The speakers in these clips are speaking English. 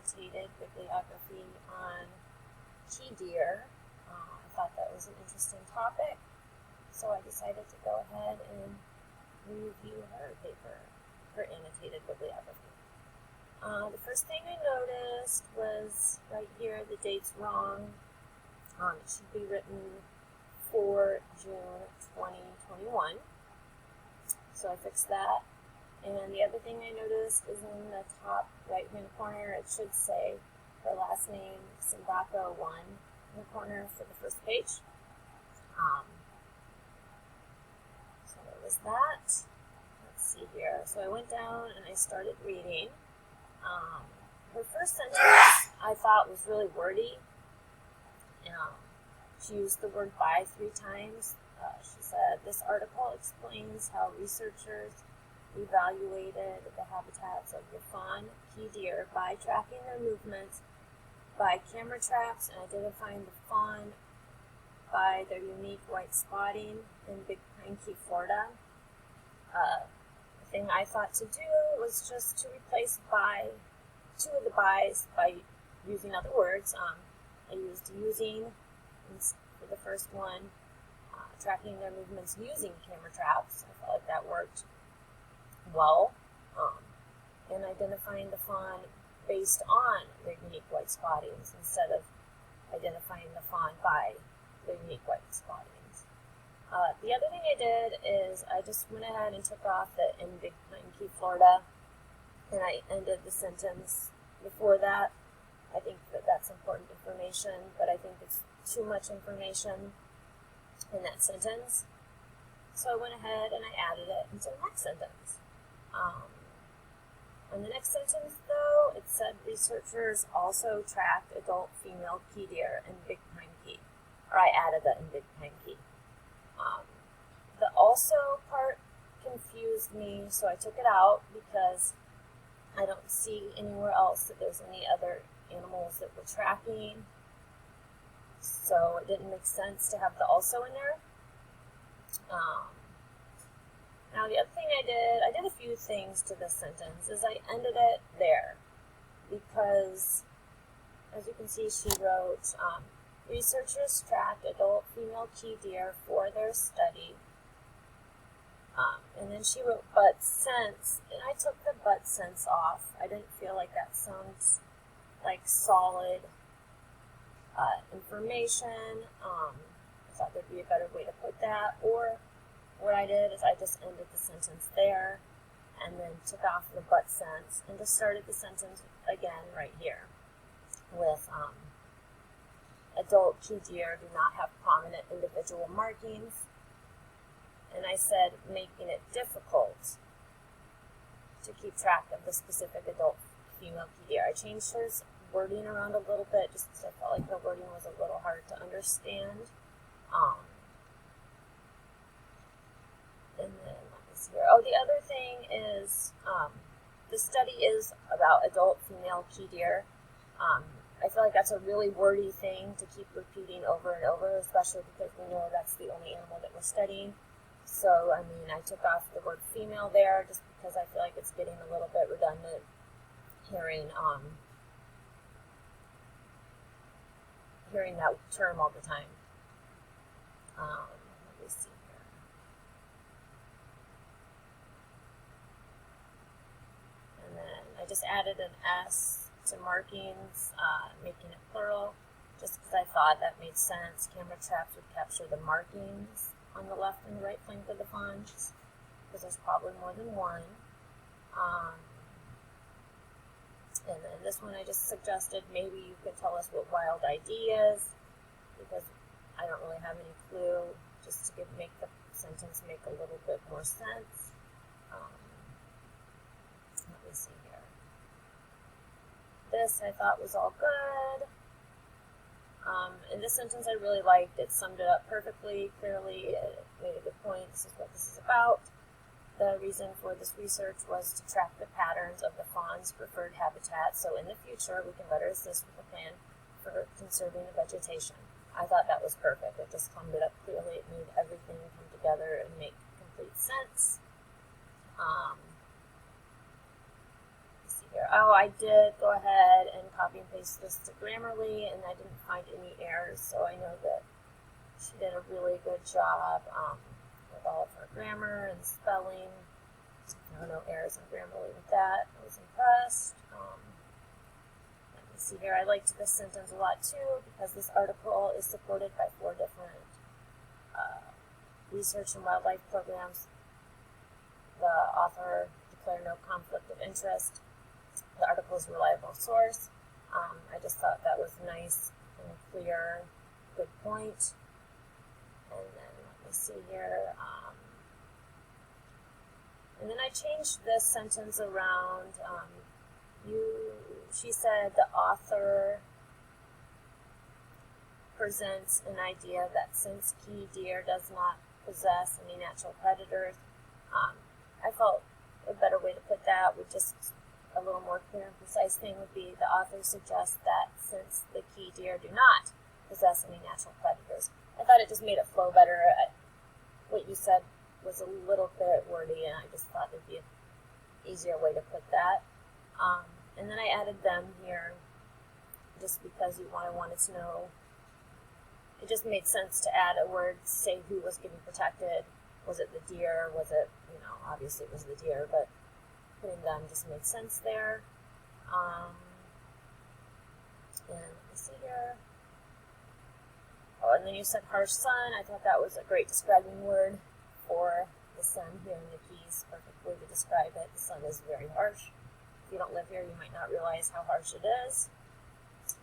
annotated bibliography on key deer. I thought that was an interesting topic, so I decided to go ahead and review her paper, her annotated bibliography. The first thing I noticed was right here, the date's wrong. It should be written for June 2021. So I fixed that. And the other thing I noticed is in the top right-hand corner, it should say her last name, Sindaka 1, in the corner for the first page. So it was that. Let's see here. So I went down and I started reading. Her first sentence I thought was really wordy. She used the word by 3 times. She said, this article explains how researchers evaluated the habitats of the fawn key deer by tracking their movements by camera traps and identifying the fawn by their unique white spotting in Big Pine Key, Florida. The thing I thought to do was just to replace by 2 of the bys by using other words. I used using for the first one, tracking their movements using camera traps. I felt like that worked well. And identifying the fawn based on their unique white spottings instead of identifying the fawn by their unique white spottings. The other thing I did is I just went ahead and took off the in Big Pine Key, Florida, and I ended the sentence before that. I think that that's important information, but I think it's too much information in that sentence. So I went ahead and I added it into the next sentence. In the next sentence, though, it said researchers also tracked adult female key deer in Big Pine Key. Or I added that in Big Pine Key. The also part confused me, so I took it out because I don't see anywhere else that there's any other animals that we're tracking. So it didn't make sense to have the also in there. Now the other thing I did a few things to this sentence, is I ended it there. Because, as you can see, she wrote, researchers tracked adult female key deer for their study. And then she wrote, but since, and I took the but since off. I didn't feel like that sounds like solid information. I thought there'd be a better way to put that. Or what I did is I just ended the sentence there and then took off the but since and just started the sentence again right here with adult key deer do not have prominent individual markings. And I said making it difficult to keep track of the specific adult female key deer. I changed her wording around a little bit just because I felt like her wording was a little hard to understand. And then, let me see here. Oh, the other thing is, the study is about adult female key deer. I feel like that's a really wordy thing to keep repeating over and over, especially because we know that's the only animal that we're studying. So, I mean, I took off the word female there just because I feel like it's getting a little bit redundant hearing that term all the time. Let me see here. And then I just added an S to markings, making it plural, just because I thought that made sense. Camera traps would capture the markings on the left and the right flank of the fawns, because there's probably more than one. And then this one I just suggested maybe you could tell us what wild ID is, because I don't really have any clue, just to make the sentence make a little bit more sense. Let me see here. This I thought was all good. In this sentence I really liked. It summed it up perfectly, clearly. It made a good point. This is what this is about. The reason for this research was to track the patterns of the fawn's preferred habitat, so in the future we can better assist with the plan for conserving the vegetation. I thought that was perfect. It just summed it up clearly. It made everything come together and make complete sense. Let's see here. Oh, I did go ahead and copy and paste this to Grammarly, and I didn't find any errors, so I know that she did a really good job with all of her grammar and spelling. No errors in Grammarly with that. I was impressed. Let me see here. I liked this sentence a lot too because this article is supported by 4 different research and wildlife programs. The author declared no conflict of interest. The article is a reliable source. I just thought that was nice and clear, good point. And then let me see here. And then I changed this sentence around. She said the author presents an idea that since key deer does not possess any natural predators, I felt a better way to put that would just a little more clear and precise thing would be the author suggests that since the key deer do not possess any natural predators. I thought it just made it flow better. What you said was a little bit wordy, and I just thought there'd be an easier way to put that. And then I added them here just because I wanted to know. It just made sense to add a word, say who was getting protected. Was it the deer? Was it, obviously it was the deer, but putting them just made sense there. And let me see here. Oh, and then you said harsh sun. I thought that was a great describing word for the sun here in the Keys. Perfect way to describe it. The sun is very harsh. If you don't live here, you might not realize how harsh it is.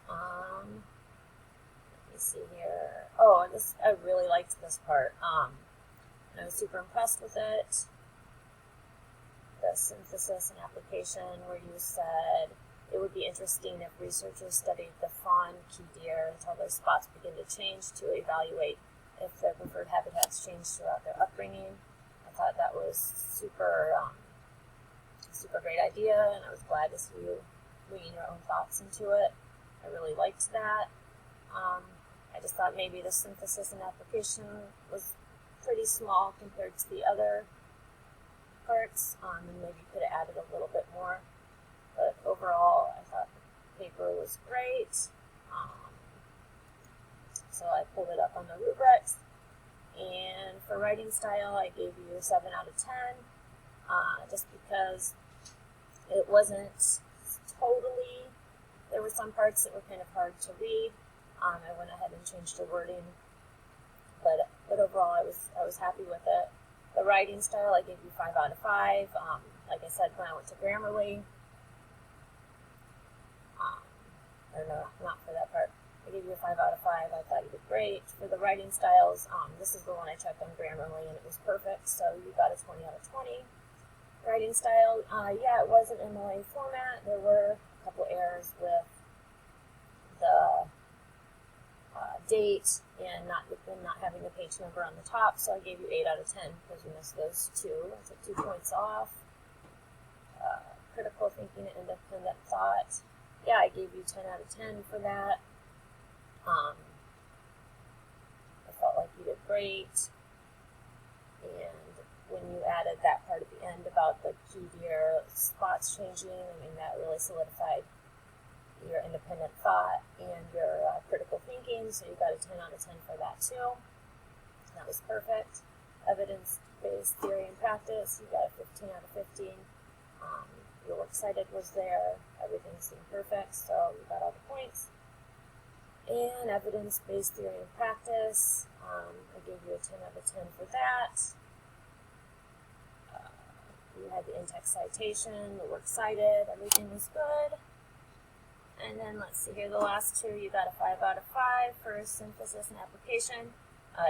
Let me see here. Oh, I really liked this part. And I was super impressed with it. The synthesis and application where you said it would be interesting if researchers studied the fawn key deer until their spots begin to change to evaluate if their preferred habitats change throughout their upbringing. I thought that was super great idea, and I was glad to see you bringing your own thoughts into it. I really liked that. I just thought maybe the synthesis and application was pretty small compared to the other parts, and maybe you could have added a little bit more. But overall, I thought the paper was great. So I pulled it up on the rubrics. And for writing style, I gave you a 7 out of 10, just because it wasn't totally, there were some parts that were kind of hard to read. I went ahead and changed the wording, but overall I was happy with it. The writing style, I gave you 5 out of 5. Like I said, when I went to Grammarly, or no, not for that part, I gave you a 5 out of 5. I thought you did great. For the writing styles, this is the one I checked on Grammarly, and it was perfect, so you got a 20 out of 20. Writing style, yeah, it was an MLA format. There were a couple errors with the date and not having the page number on the top, so I gave you 8 out of 10 because you missed those 2. I took 2 points off. Critical thinking and independent thought, yeah, I gave you 10 out of 10 for that. I felt like you did great. And when you added that part at the end about the key deer spots changing, I mean, that really solidified your independent thought and your critical thinking, so you got a 10 out of 10 for that too. That was perfect. Evidence-based theory and practice, you got a 15 out of 15. Your works cited was there. Everything seemed perfect, so you got all the points. And evidence-based theory and practice, I gave you a 10 out of 10 for that. You had the in-text citation, the works cited, everything was good. And then let's see here, the last 2, you got a 5 out of 5 for synthesis and application.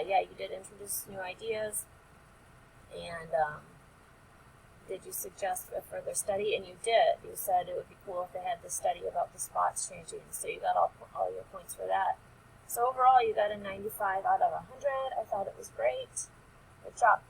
Yeah, you did introduce new ideas. And did you suggest a further study? And you did. You said it would be cool if they had the study about the spots changing. So you got all your points for that. So overall, you got a 95 out of 100. I thought it was great. Good job.